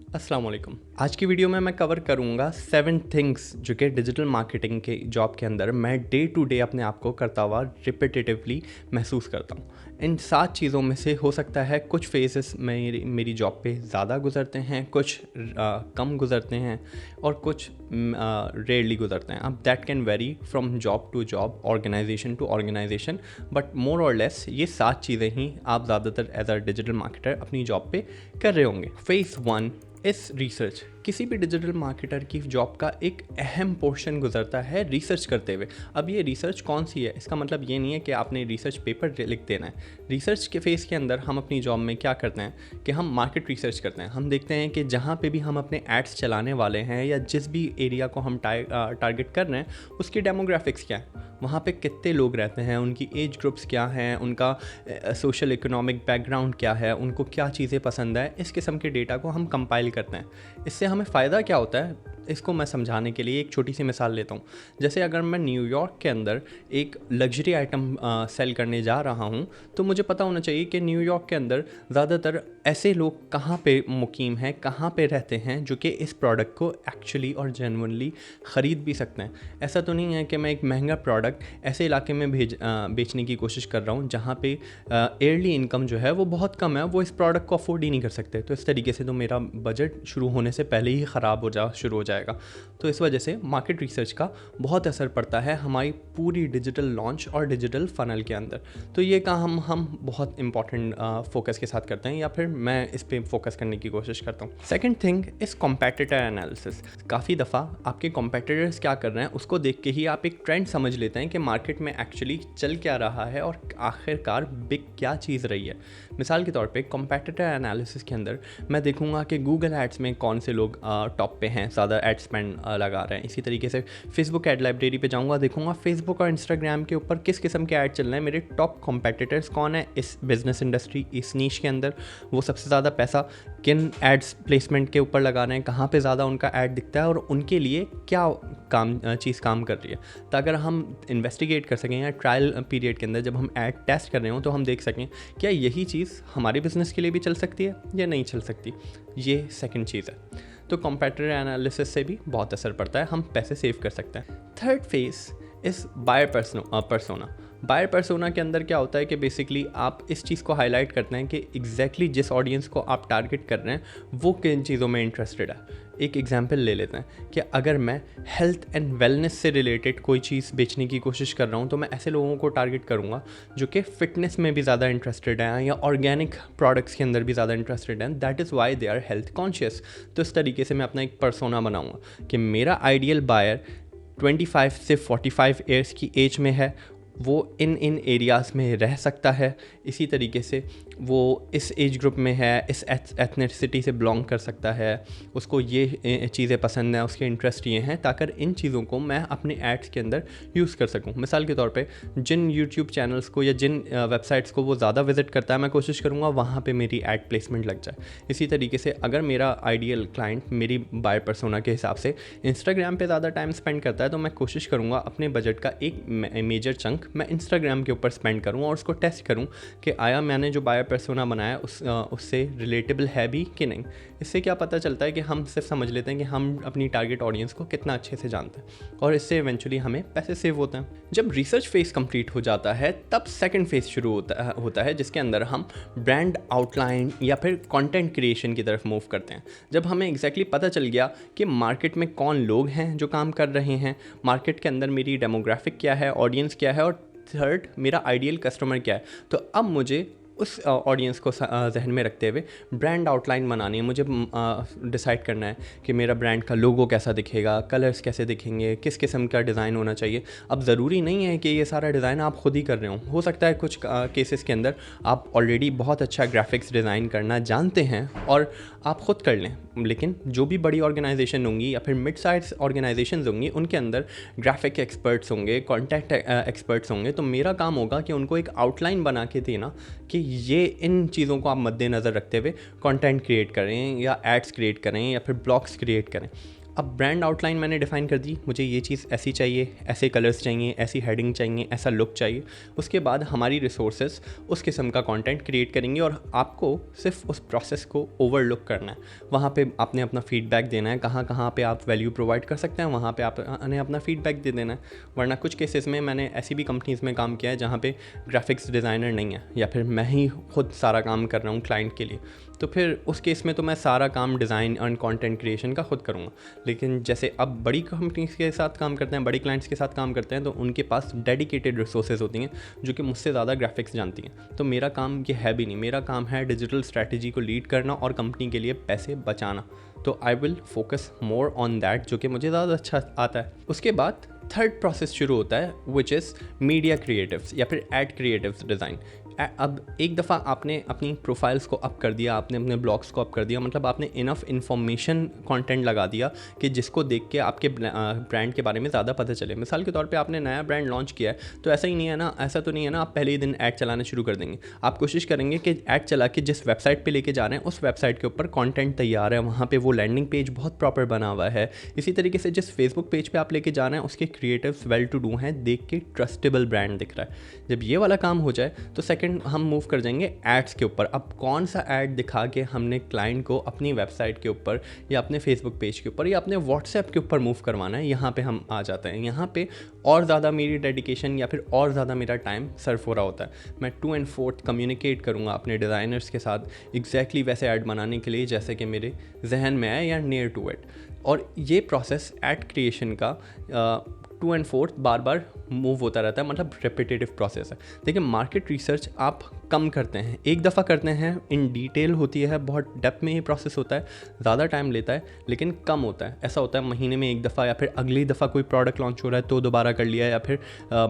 अस्सलाम वालेकुम। आज की वीडियो में मैं कवर करूँगा 7 थिंग्स जो कि डिजिटल मार्केटिंग के जॉब के अंदर मैं डे टू डे अपने आप को करता हुआ रिपीटेटिवली महसूस करता हूँ। इन 7 चीज़ों में से हो सकता है कुछ फेजेस मेरी जॉब पे ज़्यादा गुजरते हैं, कुछ कम गुजरते हैं और कुछ रेयरली गुजरते हैं। अब that can vary from job to job, organisation to organisation, but more or less ये 7 चीज़ें ही आप ज़्यादातर एज अ डिजिटल मार्केटर अपनी जॉब पे कर रहे होंगे। फेज़ 1 इस रिसर्च। किसी भी डिजिटल मार्केटर की जॉब का एक अहम पोर्शन गुजरता है रिसर्च करते हुए। अब ये रिसर्च कौन सी है, इसका मतलब ये नहीं है कि आपने रिसर्च पेपर लिख देना है। रिसर्च के फेज़ के अंदर हम अपनी जॉब में क्या करते हैं कि हम मार्केट रिसर्च करते हैं। हम देखते हैं कि जहाँ पे भी हम अपने एड्स चलाने वाले हैं या जिस भी एरिया को हम टारगेट कर रहे हैं उसकी डेमोग्राफिक्स क्या है, वहाँ पे कितने लोग रहते हैं, उनकी एज ग्रुप्स क्या हैं, उनका सोशल इकोनॉमिक बैकग्राउंड क्या है, उनको क्या चीज़ें पसंद है। इस किस्म के डेटा को हम कंपाइल करते हैं। इससे हमें फ़ायदा क्या होता है, इसको मैं समझाने के लिए एक छोटी सी मिसाल लेता हूँ। जैसे अगर मैं न्यूयॉर्क के अंदर एक लग्जरी आइटम सेल करने जा रहा हूँ, तो मुझे पता होना चाहिए कि न्यूयॉर्क के अंदर ज़्यादातर ऐसे लोग कहाँ पे मुकीम हैं, कहाँ पे रहते हैं जो कि इस प्रोडक्ट को एक्चुअली और जेन्युइनली ख़रीद भी सकते हैं। ऐसा तो नहीं है कि मैं एक महंगा प्रोडक्ट ऐसे इलाके में बेचने की कोशिश कर रहा हूँ जहाँ पे ईयरली इनकम जो है वो बहुत कम है, वो इस प्रोडक्ट को अफोर्ड ही नहीं कर सकते। तो इस तरीके से तो मेरा बजट शुरू होने से पहले ही ख़राब शुरू हो जाएगा। तो इस वजह से मार्केट रिसर्च का बहुत असर पड़ता है हमारी पूरी डिजिटल लॉन्च और डिजिटल फनल के अंदर। तो ये काम हम बहुत इंपॉर्टेंट फोकस के साथ करते हैं, या फिर मैं इस पर फोकस करने की कोशिश करता हूँ। सेकेंड थिंग इस कॉम्पेटिटर एनालिसिस। काफ़ी दफ़ा आपके कॉम्पेटिटर्स क्या कर रहे हैं उसको देख के ही आप एक ट्रेंड समझ लेते हैं कि मार्केट में एक्चुअली चल क्या रहा है और आखिरकार बिक क्या चीज़ रही है। मिसाल के तौर पे कॉम्पेटिटर एनालिसिस के अंदर मैं देखूंगा कि गूगल एड्स में कौन से लोग टॉप पे हैं, ज़्यादा एड स्पेंड लगा रहे हैं। इसी तरीके से फेसबुक एड लाइब्रेरी पे जाऊंगा, देखूंगा फेसबुक और इंस्टाग्राम के ऊपर किस किस्म के ऐड चल रहे हैं, मेरे टॉप कॉम्पेटिटर्स कौन है इस बिज़नेस इंडस्ट्री, इस नीश के अंदर, वो सबसे ज़्यादा पैसा किन एड्स प्लेसमेंट के ऊपर लगा रहे हैं, कहाँ पे ज़्यादा उनका ऐड दिखता है और उनके लिए क्या चीज़ काम कर रही है, ताकि हम इन्वेस्टिगेट कर सकें या ट्रायल पीरियड के अंदर जब हम ऐड टेस्ट कर रहे हो तो हम देख सकें क्या यही चीज़ हमारे बिज़नेस के लिए भी चल सकती है या नहीं चल सकती। ये सेकंड चीज़ है। तो कॉम्पेटिटर एनालिसिस से भी बहुत असर पड़ता है, हम पैसे सेव कर सकते हैं। थर्ड फेज इस बायर पर्सोना। बायर पर्सोना के अंदर क्या होता है कि बेसिकली आप इस चीज़ को हाईलाइट करते हैं कि एग्जैक्टली जिस ऑडियंस को आप टारगेट कर रहे हैं वो किन चीज़ों में इंटरेस्टेड है। एक एग्जांपल ले लेते हैं कि अगर मैं हेल्थ एंड वेलनेस से रिलेटेड कोई चीज़ बेचने की कोशिश कर रहा हूँ तो मैं ऐसे लोगों को टारगेट करूँगा जो कि फ़िटनेस में भी ज़्यादा इंटरेस्टेड हैं या ऑर्गेनिक प्रोडक्ट्स के अंदर भी ज़्यादा इंटरेस्टेड हैं। That is why they are health conscious. तो इस तरीके से मैं अपना एक पर्सोना बनाऊँगा कि मेरा आइडियल बायर 25 से 45 ईयर्स की एज में है, वो इन एरियाज़ में रह सकता है, इसी तरीके से वो इस एज ग्रुप में है, इस एथनिसिटी से बिलोंग कर सकता है, उसको ये चीज़ें पसंद हैं, उसके इंटरेस्ट ये हैं, ताकि इन चीज़ों को मैं अपने एड्स के अंदर यूज़ कर सकूं। मिसाल के तौर पे जिन यूट्यूब चैनल्स को या जिन वेबसाइट्स को वो ज़्यादा विजिट करता है मैं कोशिश करूँगा वहाँ पे मेरी एड प्लेसमेंट लग जाए। इसी तरीके से अगर मेरा आइडियल क्लाइंट मेरी बायर पर्सोना के हिसाब से इंस्टाग्राम पे ज़्यादा टाइम स्पेंड करता है तो मैं कोशिश करूँगा अपने बजट का एक मेजर चंक मैं इंस्टाग्राम के ऊपर स्पेंड करूँ और उसको टेस्ट करूँ कि आया मैंने जो बायर पर्सोना बनाया उससे रिलेटेबल है भी कि नहीं। इससे क्या पता चलता है कि हम सिर्फ समझ लेते हैं कि हम अपनी टारगेट ऑडियंस को कितना अच्छे से जानते हैं और इससे इवेंचुअली हमें पैसे सेव होते हैं। जब रिसर्च फेज़ कंप्लीट हो जाता है तब सेकंड फेज़ शुरू होता है जिसके अंदर हम ब्रांड आउटलाइन या फिर कंटेंट क्रिएशन की तरफ मूव करते हैं। जब हमें एग्जैक्टली पता चल गया कि मार्केट में कौन लोग हैं जो काम कर रहे हैं, मार्केट के अंदर मेरी डेमोग्राफिक क्या है, ऑडियंस क्या है, और थर्ड मेरा आइडियल कस्टमर क्या है, तो अब मुझे उस ऑडियंस को जहन में रखते हुए ब्रांड आउटलाइन बनानी है। मुझे डिसाइड करना है कि मेरा ब्रांड का लोगो कैसा दिखेगा, कलर्स कैसे दिखेंगे, किस किस्म का डिज़ाइन होना चाहिए। अब ज़रूरी नहीं है कि ये सारा डिज़ाइन आप खुद ही कर रहे हो सकता है कुछ केसेस के अंदर आप ऑलरेडी बहुत अच्छा ग्राफिक्स डिज़ाइन करना जानते हैं और आप ख़ुद कर लें, लेकिन जो भी बड़ी ऑर्गेनाइजेशन होंगी या फिर मिड साइज ऑर्गेनाइजेशन होंगी उनके अंदर ग्राफिक एक्सपर्ट्स होंगे, कॉन्टेंट एक्सपर्ट्स होंगे। तो मेरा काम होगा कि उनको एक आउटलाइन बना के देना कि ये इन चीज़ों को आप मद्देनज़र रखते हुए कंटेंट क्रिएट करें या एड्स क्रिएट करें या फिर ब्लॉग्स क्रिएट करें। अब ब्रांड आउटलाइन मैंने डिफ़ाइन कर दी, मुझे ये चीज़ ऐसी चाहिए, ऐसे कलर्स चाहिए, ऐसी हेडिंग चाहिए, ऐसा लुक चाहिए। उसके बाद हमारी रिसोर्सेज उस किस्म का कंटेंट क्रिएट करेंगे और आपको सिर्फ उस प्रोसेस को ओवरलुक करना है। वहाँ पे आपने अपना फीडबैक देना है, कहाँ कहाँ पे आप वैल्यू प्रोवाइड कर सकते हैं वहाँ पे आपने अपना फीडबैक दे देना है। वरना कुछ केसेस में मैंने ऐसी भी कंपनीज़ में काम किया है जहाँ पे ग्राफिक्स डिज़ाइनर नहीं है या फिर मैं ही खुद सारा काम कर रहा हूँ क्लाइंट के लिए, तो फिर उस केस में तो मैं सारा काम डिज़ाइन एंड कंटेंट क्रिएशन का खुद करूँगा। लेकिन जैसे अब बड़ी कंपनीज के साथ काम करते हैं, बड़ी क्लाइंट्स के साथ काम करते हैं, तो उनके पास डेडिकेटेड रिसोर्सेज होती हैं जो कि मुझसे ज़्यादा ग्राफिक्स जानती हैं। तो मेरा काम ये है भी नहीं, मेरा काम है डिजिटल स्ट्रैटेजी को लीड करना और कंपनी के लिए पैसे बचाना। तो I will focus more on that, जो कि मुझे ज़्यादा अच्छा आता है। उसके बाद थर्ड प्रोसेस शुरू होता है विच इज़ मीडिया क्रिएटिव्स या फिर एड क्रिएटिव्स डिज़ाइन। अब एक दफ़ा आपने अपनी प्रोफाइल्स को अप कर दिया, आपने अपने ब्लॉग्स को अप कर दिया, मतलब आपने इनफ इन्फॉर्मेशन कंटेंट लगा दिया कि जिसको देख के आपके ब्रांड के बारे में ज़्यादा पता चले। मिसाल के तौर पे आपने नया ब्रांड लॉन्च किया है, तो ऐसा ही नहीं है ना, ऐसा तो नहीं है ना आप पहले ही दिन ऐड चलाना शुरू कर देंगे। आप कोशिश करेंगे कि ऐड चला के जिस वेबसाइट पर लेके जा रहे हैं उस वेबसाइट के ऊपर कॉन्टेंट तैयार है, वहाँ पर वो लैंडिंग पेज बहुत प्रॉपर बना हुआ है। इसी तरीके से जिस फेसबुक पेज पर आप लेके जा रहे हैं उसके क्रिएटिव्स वेल टू डू हैं, देख के ट्रस्टेबल ब्रांड दिख रहा है। जब ये वाला काम हो जाए तो सेकंड हम मूव कर जाएंगे एड्स के ऊपर। अब कौन सा ऐड दिखा के हमने क्लाइंट को अपनी वेबसाइट के ऊपर या अपने फेसबुक पेज के ऊपर या अपने व्हाट्सएप के ऊपर मूव करवाना है, यहाँ पे हम आ जाते हैं। यहाँ पे और ज़्यादा मेरी डेडिकेशन या फिर और ज़्यादा मेरा टाइम सर्व हो रहा होता है। मैं 2 and 4 कम्युनिकेट करूँगा अपने डिज़ाइनर्स के साथ एग्जैक्टली वैसे ऐड बनाने के लिए जैसे कि मेरे जहन में है या नियर टू इट। और ये प्रोसेस ऐड क्रिएशन का 2 and 4 बार बार मूव होता रहता है, मतलब रेपिटेटिव प्रोसेस है। देखिए मार्केट रिसर्च आप कम करते हैं, एक दफ़ा करते हैं, इन डिटेल होती है, बहुत डेप्थ में ये प्रोसेस होता है, ज़्यादा टाइम लेता है, लेकिन कम होता है। ऐसा होता है महीने में एक दफ़ा या फिर अगली दफ़ा कोई प्रोडक्ट लॉन्च हो रहा है तो दोबारा कर लिया या फिर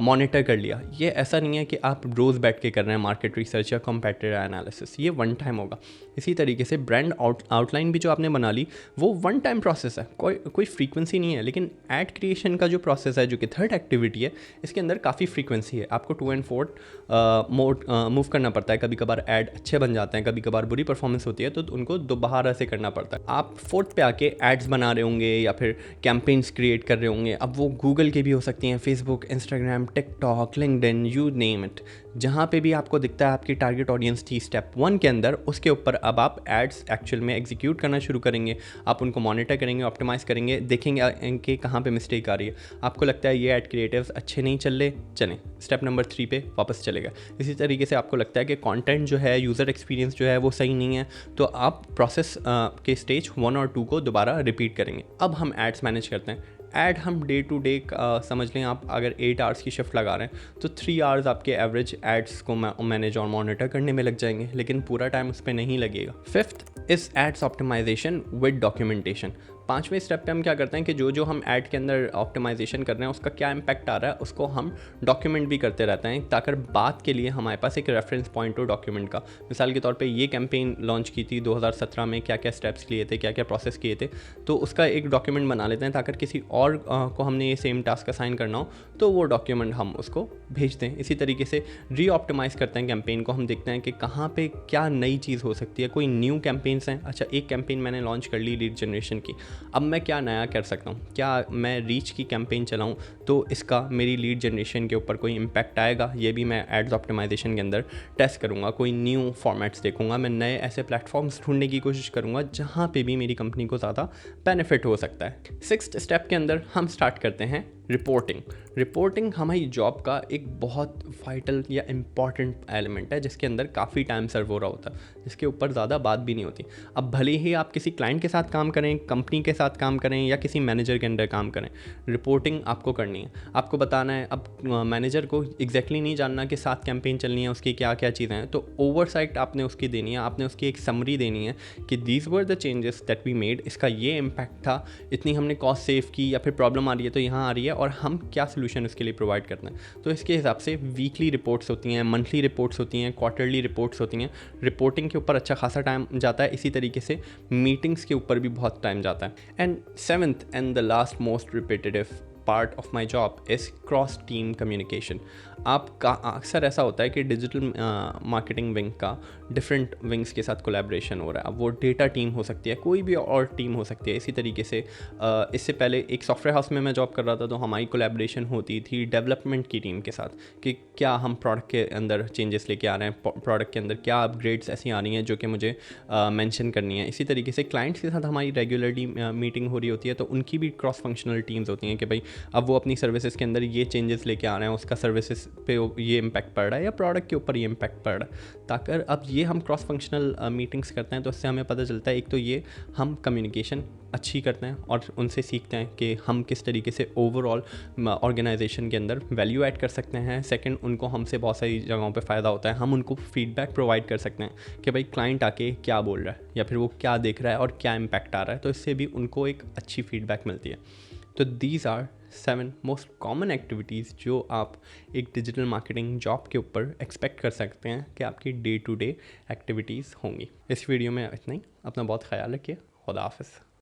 मॉनिटर कर लिया। ये ऐसा नहीं है कि आप रोज़ बैठ के कर रहे हैं मार्केट रिसर्च या कॉम्पिटिटिव एनालिसिस, ये वन टाइम होगा। इसी तरीके से ब्रांड आउटलाइन भी जो आपने बना ली वो वन टाइम प्रोसेस है, कोई फ्रीक्वेंसी नहीं है। लेकिन एड क्रिएशन का जो प्रोसेस है, जो कि थर्ड एक्टिविटी है, इसके अंदर काफ़ी फ्रीक्वेंसी है। आपको 2 and 4 मूव करना पड़ता है। कभी कभार ऐड अच्छे बन जाते हैं, कभी कभार बुरी परफॉर्मेंस होती है तो उनको दोबारा से करना पड़ता है। आप 4th पे आके एड्स बना रहे होंगे या फिर कैंपेन्स क्रिएट कर रहे होंगे। अब वो गूगल की भी हो सकती हैं, Facebook, Instagram, TikTok, LinkedIn, you name it, जहाँ पे भी आपको दिखता है आपकी टारगेट ऑडियंस थी स्टेप 1 के अंदर, उसके ऊपर अब आप एड्स एक्चुअल में एग्जीक्यूट करना शुरू करेंगे। आप उनको मॉनिटर करेंगे, ऑप्टिमाइज़ करेंगे, देखेंगे इनके कहाँ पे मिस्टेक आ रही है। आपको लगता है ये एड क्रिएटिव्स अच्छे नहीं चल रहे, चलें स्टेप नंबर 3 पे वापस चलेगा। इसी तरीके से आपको लगता है कि कंटेंट जो है, यूज़र एक्सपीरियंस जो है वो सही नहीं है, तो आप प्रोसेस के स्टेज 1 और 2 को दोबारा रिपीट करेंगे। अब हम एड्स मैनेज करते हैं। ऐड हम डे टू डे समझ लें, आप अगर 8 आवर्स की शिफ्ट लगा रहे हैं तो 3 आवर्स आपके एवरेज एड्स को मैनेज और मॉनिटर करने में लग जाएंगे, लेकिन पूरा टाइम उस पर नहीं लगेगा। 5th is adds optimization with documentation. 5वें स्टेप पे हम क्या करते हैं कि जो हम ऐड के अंदर ऑप्टिमाइजेशन कर रहे हैं उसका क्या इम्पैक्ट आ रहा है उसको हम डॉक्यूमेंट भी करते रहते हैं, ताकि बात के लिए हमारे पास एक रेफरेंस पॉइंट हो डॉक्यूमेंट का। मिसाल के तौर पे ये कैंपेन लॉन्च की थी 2017 में, क्या क्या स्टेप्स लिए थे, क्या क्या प्रोसेस किए थे, तो उसका एक डॉक्यूमेंट बना लेते हैं ताकि किसी और को हमने ये सेम टास्क असाइन करना हो तो वो डॉक्यूमेंट हम उसको भेज दें। इसी तरीके से री ऑप्टिमाइज़ करते हैं कैंपेन को, हम देखते हैं कि कहाँ पे क्या नई चीज़ हो सकती है, कोई न्यू कैंपेन्स हैं। अच्छा, एक कैंपेन मैंने लॉन्च कर ली लीड जनरेशन की, अब मैं क्या नया कर सकता हूँ, क्या मैं रीच की कैंपेन चलाऊँ तो इसका मेरी लीड जनरेशन के ऊपर कोई इम्पैक्ट आएगा, ये भी मैं एड्स ऑप्टिमाइजेशन के अंदर टेस्ट करूँगा। कोई न्यू फॉर्मेट्स देखूँगा, मैं नए ऐसे प्लेटफॉर्म्स ढूंढने की कोशिश करूँगा जहाँ पे भी मेरी कंपनी को ज़्यादा बेनिफिट हो सकता है। 6th स्टेप के अंदर हम स्टार्ट करते हैं रिपोर्टिंग हमारी जॉब का एक बहुत वाइटल या इम्पॉर्टेंट एलिमेंट है, जिसके अंदर काफ़ी टाइम सर्व हो रहा होता है, जिसके ऊपर ज़्यादा बात भी नहीं होती। अब भले ही आप किसी क्लाइंट के साथ काम करें, कंपनी के साथ काम करें या किसी मैनेजर के अंडर काम करें, रिपोर्टिंग आपको करनी है, आपको बताना है। अब मैनेजर को एग्जैक्टली नहीं जानना कि 7 कैंपेन चलनी है, उसकी क्या क्या चीज़ें हैं, तो ओवरसाइट आपने उसकी देनी है, आपने उसकी एक समरी देनी है कि these were the changes that we made, इसका ये इम्पैक्ट था, इतनी हमने कॉस्ट सेव की, या फिर प्रॉब्लम आ रही है तो यहाँ आ रही है और हम क्या सोल्यूशन इसके लिए प्रोवाइड करते हैं। तो इसके हिसाब से वीकली रिपोर्ट्स होती हैं, मंथली रिपोर्ट्स होती हैं, क्वार्टरली रिपोर्ट्स होती हैं। रिपोर्टिंग के ऊपर अच्छा खासा टाइम जाता है, इसी तरीके से मीटिंग्स के ऊपर भी बहुत टाइम जाता है। And 7th and the last most repetitive part of my job is cross team communication. आपका अक्सर ऐसा होता है कि डिजिटल मार्केटिंग विंग का डिफरेंट विंग्स के साथ कोलैबोरेशन हो रहा है। अब वो डेटा टीम हो सकती है, कोई भी और टीम हो सकती है। इसी तरीके से इससे पहले एक सॉफ्टवेयर हाउस में मैं जॉब कर रहा था, तो हमारी कोलैबोरेशन होती थी डेवलपमेंट की टीम के साथ कि क्या हम प्रोडक्ट के अंदर चेंजेस लेके आ रहे हैं, प्रोडक्ट के अंदर क्या अपग्रेड्स ऐसी आ रही हैं जो कि मुझे मेंशन करनी है। इसी तरीके से क्लाइंट्स के साथ हमारी रेगुलरली मीटिंग हो रही होती है, तो उनकी भी क्रॉस फंक्शनल टीम्स होती हैं कि भाई अब वो अपनी सर्विसेज के अंदर ये चेंजेस लेके आ रहे हैं, उसका सर्विसेज पे ये इम्पैक्ट पड़ रहा है या प्रोडक्ट के ऊपर ये इम्पैक्ट पड़ रहा है। ताकि अब ये हम क्रॉस फंक्शनल मीटिंग्स करते हैं, तो उससे हमें पता चलता है एक तो ये हम कम्युनिकेशन अच्छी करते हैं और उनसे सीखते हैं कि हम किस तरीके से ओवरऑल ऑर्गेनाइजेशन के अंदर वैल्यू ऐड कर सकते हैं। सेकंड, उनको हमसे बहुत सारी जगहों पे फ़ायदा होता है, हम उनको फीडबैक प्रोवाइड कर सकते हैं कि भाई क्लाइंट आके क्या बोल रहा है या फिर वो क्या देख रहा है और क्या इम्पैक्ट आ रहा है, तो इससे भी उनको एक अच्छी फीडबैक मिलती है। तो these are 7 most common activities जो आप एक डिजिटल मार्केटिंग जॉब के ऊपर एक्सपेक्ट कर सकते हैं कि आपकी डे टू डे एक्टिविटीज़ होंगी। इस वीडियो में इतना ही। अपना बहुत ख्याल रखिए। खुदा हाफ़िज़।